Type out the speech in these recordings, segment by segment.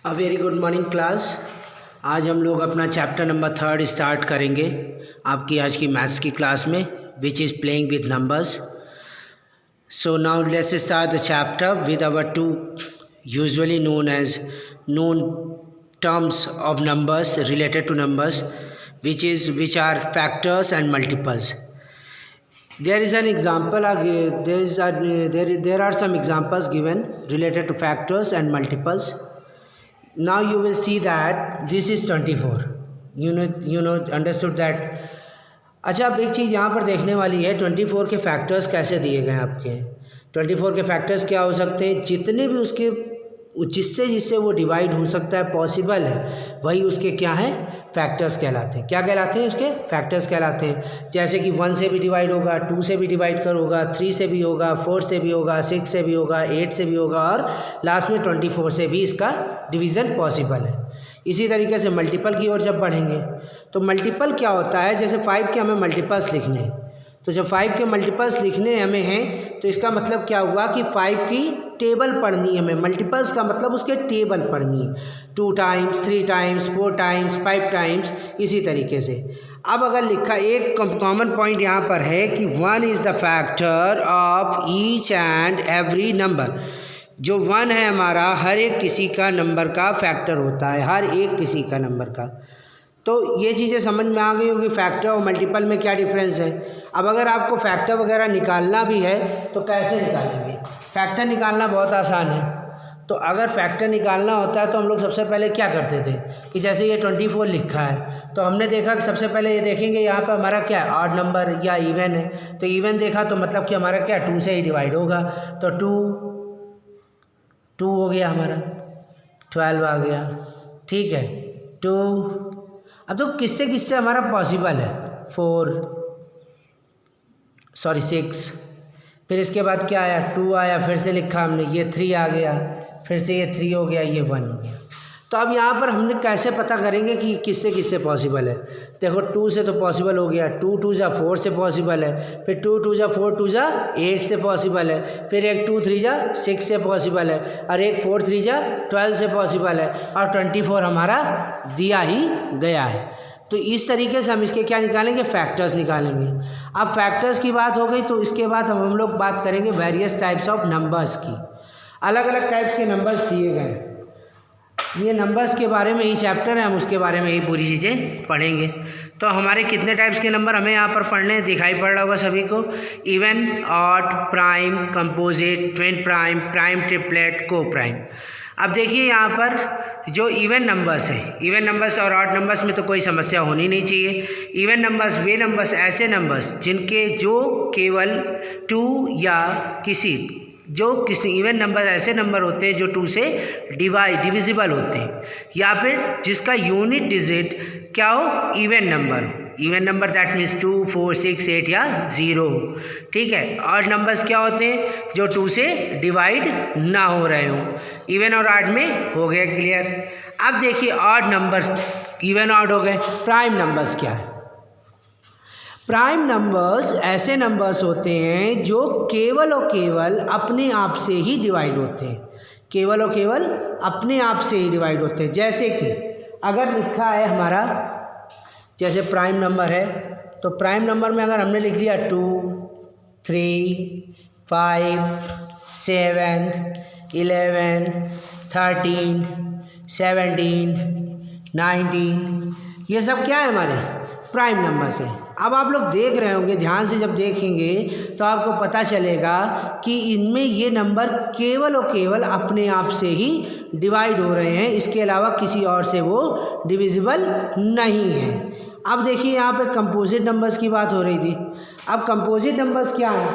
A very good morning class. आज हम लोग अपना चैप्टर नंबर 3 स्टार्ट करेंगे आपकी आज की मैथ्स की क्लास में, which is playing with numbers. So now let's start the chapter with our two usually known as known terms of numbers related to numbers, which are factors and multiples. There is an example. There are some examples given related to factors and multiples. Now you will see that this is 24. Understood that. अच्छा, अब एक चीज़ यहाँ पर देखने वाली है, 24 के factors कैसे दिए गए हैं आपके। 24 के फैक्टर्स क्या हो सकते हैं, जितने भी उसके जिससे वो डिवाइड हो सकता है, पॉसिबल है, वही उसके क्या हैं, फैक्टर्स कहलाते हैं। क्या कहलाते हैं, उसके फैक्टर्स कहलाते हैं। जैसे कि 1 से भी डिवाइड होगा, 2 से भी डिवाइड कर होगा, 3 से भी होगा, 4 से भी होगा, 6 से भी होगा, 8 से भी होगा, और लास्ट में 24 से भी इसका डिवीज़न पॉसिबल है। इसी तरीके से मल्टीपल की ओर जब बढ़ेंगे तो मल्टीपल क्या होता है, जैसे 5 के हमें मल्टीपल्स लिखने हैं, तो जब 5 के मल्टीपल्स लिखने हमें हैं तो इसका मतलब क्या हुआ कि 5 की टेबल पढ़नी है हमें। मल्टीपल्स का मतलब उसके टेबल पढ़नी है, 2 टाइम्स, 3 टाइम्स, 4 टाइम्स, 5 टाइम्स, इसी तरीके से। अब अगर लिखा, एक कॉमन पॉइंट यहाँ पर है कि 1 is the factor of each and every number. जो 1 है हमारा, हर एक किसी का नंबर का फैक्टर होता है, हर एक किसी का नंबर का। तो ये चीज़ें समझ में आ गई होगी, फैक्टर और मल्टीपल में क्या डिफरेंस है। अब अगर आपको फैक्टर वगैरह निकालना भी है तो कैसे निकालेंगे। फैक्टर निकालना बहुत आसान है। तो अगर फैक्टर निकालना होता है तो हम लोग सबसे पहले क्या करते थे कि जैसे ये 24 लिखा है तो हमने देखा कि सबसे पहले ये देखेंगे यहाँ पर हमारा क्या है, ऑड नंबर या इवन है। तो इवन देखा तो मतलब कि हमारा क्या, 2 से ही डिवाइड होगा। तो 2 हो गया हमारा, 12 आ गया, ठीक है, 2। अब तो किससे किससे हमारा पॉसिबल है, 6। फिर इसके बाद क्या आया, 2 आया, फिर से लिखा हमने, ये 3 आ गया, फिर से ये 3 हो गया, ये 1 हो गया। तो अब यहाँ पर हमने कैसे पता करेंगे कि किससे किससे पॉसिबल है। देखो 2 से तो पॉसिबल हो गया, 2 2 जा 4 से पॉसिबल है, फिर 2 2 जा 4 2 जा 8 से पॉसिबल है, फिर एक 2 3 जा 6 से पॉसिबल है, और एक 4 3 जा 12 से पॉसिबल है, और 24 हमारा दिया ही गया है। तो इस तरीके से हम इसके क्या निकालेंगे, फैक्टर्स निकालेंगे। अब फैक्टर्स की बात हो गई तो इसके बाद हम लोग बात करेंगे वेरियस टाइप्स ऑफ नंबर्स की। अलग अलग टाइप्स के नंबर्स दिए गए, ये नंबर्स के बारे में ही चैप्टर है, हम उसके बारे में ही पूरी चीज़ें पढ़ेंगे। तो हमारे कितने टाइप्स के नंबर हमें यहाँ पर पढ़ने दिखाई पड़ रहा होगा सभी को। Even, odd, prime, composite, twin prime, prime triplet, को प्राइम। अब देखिए यहाँ पर जो इवन नंबर्स हैं, इवन नंबर्स और ऑड नंबर्स में तो कोई समस्या होनी नहीं चाहिए। इवन नंबर्स वे नंबर्स, ऐसे नंबर्स जिनके जो केवल 2 या किसी इवन नंबर ऐसे नंबर होते हैं जो 2 से डिविजिबल होते हैं, या फिर जिसका यूनिट डिजिट क्या हो, इवन नंबर हो। इवन नंबर दैट मीन्स 2 4 6 8 या 0, ठीक है। ऑड नंबर्स क्या होते हैं, जो 2 से डिवाइड ना हो रहे हों। इवन और ऑड में हो गया क्लियर। अब देखिए ऑड नंबर, इवन ऑड हो गए। प्राइम नंबर्स क्या है, प्राइम नंबर्स ऐसे नंबर्स होते हैं जो केवल और केवल अपने आप से ही डिवाइड होते हैं, केवल और केवल अपने आप से ही डिवाइड होते हैं। जैसे कि अगर लिखा है हमारा, जैसे प्राइम नंबर है, तो प्राइम नंबर में अगर हमने लिख लिया 2 3 5 7 11 13 17 19, ये सब क्या है, हमारे प्राइम नंबर्स है। अब आप लोग देख रहे होंगे, ध्यान से जब देखेंगे तो आपको पता चलेगा कि इनमें ये नंबर केवल और केवल अपने आप से ही डिवाइड हो रहे हैं, इसके अलावा किसी और से वो डिविजिबल नहीं है। अब देखिए यहाँ पे कंपोजिट नंबर्स की बात हो रही थी। अब कंपोजिट नंबर्स क्या हैं,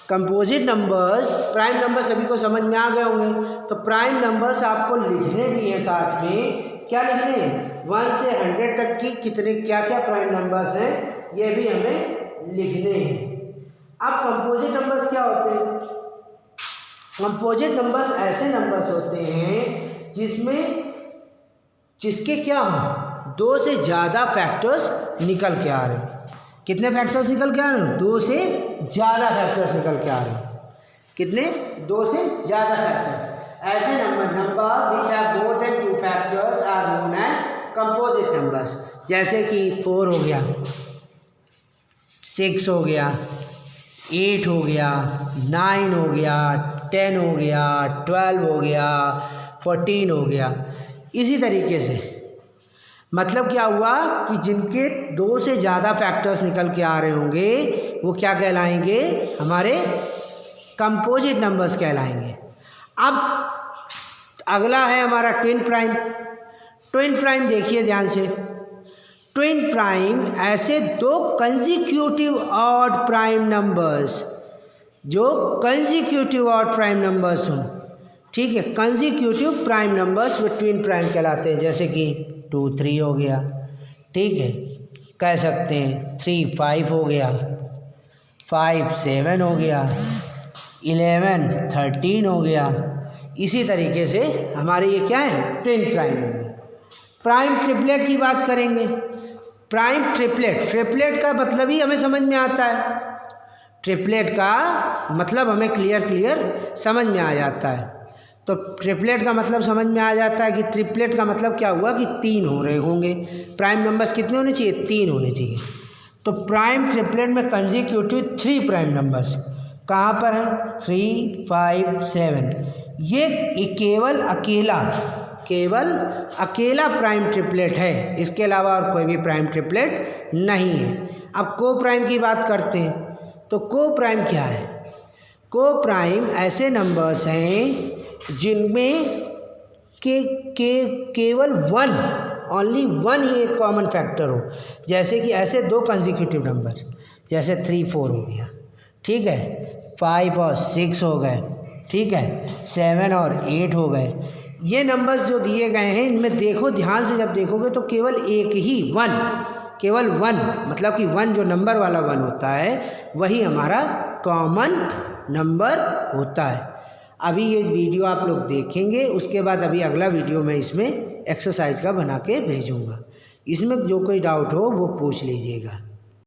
कंपोजिट नंबर्स, प्राइम नंबर सभी को समझ में आ गए होंगे। तो प्राइम नंबर्स आपको लिखने भी हैं, साथ में क्या लिखने हैं, 1 से 100 तक की कितने क्या क्या प्राइम नंबर्स हैं, ये भी हमें लिखने हैं। अब कंपोजिट नंबर्स क्या होते हैं, कंपोजिट नंबर्स ऐसे नंबर्स होते हैं जिसके क्या हो, 2 से ज़्यादा फैक्टर्स निकल के आ रहे हैं। कितने फैक्टर्स निकल के आ रहे हैं, 2 से ज़्यादा फैक्टर्स निकल के आ रहे हैं। कितने, 2 से ज़्यादा फैक्टर्स। ऐसे number which have more than 2 जैसे कि 4 हो गया, 6 हो गया, 8 हो गया, 9 हो गया, 10 हो गया, 12 हो गया, 14 हो गया। इसी तरीके से मतलब क्या हुआ कि जिनके 2 से ज़्यादा फैक्टर्स निकल के आ रहे होंगे वो क्या कहलाएंगे, हमारे कंपोजिट नंबर्स कहलाएंगे। अब अगला है हमारा ट्विन प्राइम। ट्विन प्राइम देखिए ध्यान से, ट्विन प्राइम ऐसे 2 कंसेक्यूटिव ऑड प्राइम नंबर्स, जो कंसेक्यूटिव ऑड प्राइम नंबर्स हों, ठीक है, कंसेक्यूटिव प्राइम नंबर्स वो ट्विन प्राइम कहलाते हैं। जैसे कि 2 3 हो गया, ठीक है, कह सकते हैं 3 5 हो गया, 5 7 हो गया, 11 13 हो गया। इसी तरीके से हमारे ये क्या है, ट्विन प्राइम होंगे। प्राइम ट्रिपलेट की बात करेंगे। प्राइम ट्रिपलेट, ट्रिपलेट का मतलब ही हमें समझ में आता है, ट्रिपलेट का मतलब हमें क्लियर समझ में आ जाता है। तो ट्रिपलेट का मतलब समझ में आ जाता है कि ट्रिपलेट का मतलब क्या हुआ कि 3 हो रहे होंगे। प्राइम नंबर्स कितने होने चाहिए, 3 होने चाहिए। तो प्राइम ट्रिपलेट में कंसेक्यूटिव 3 प्राइम नंबर्स कहाँ पर हैं, 3 5 7। ये केवल अकेला प्राइम ट्रिपलेट है, इसके अलावा और कोई भी प्राइम ट्रिपलेट नहीं है। अब को प्राइम की बात करते हैं, तो को प्राइम क्या है, को प्राइम ऐसे नंबर्स हैं जिनमें केवल ओनली वन ही एक कॉमन फैक्टर हो। जैसे कि ऐसे 2 कंसेक्यूटिव नंबर, जैसे 3 4 हो गया, ठीक है, 5 और 6 हो गए, ठीक है, 7 और 8 हो गए। ये नंबर्स जो दिए गए हैं इनमें देखो ध्यान से, जब देखोगे तो केवल एक ही केवल वन मतलब कि 1 जो नंबर वाला 1 होता है वही हमारा कॉमन नंबर होता है। अभी ये वीडियो आप लोग देखेंगे, उसके बाद अभी अगला वीडियो मैं इसमें एक्सरसाइज का बना के भेजूँगा। इसमें जो कोई डाउट हो वो पूछ लीजिएगा।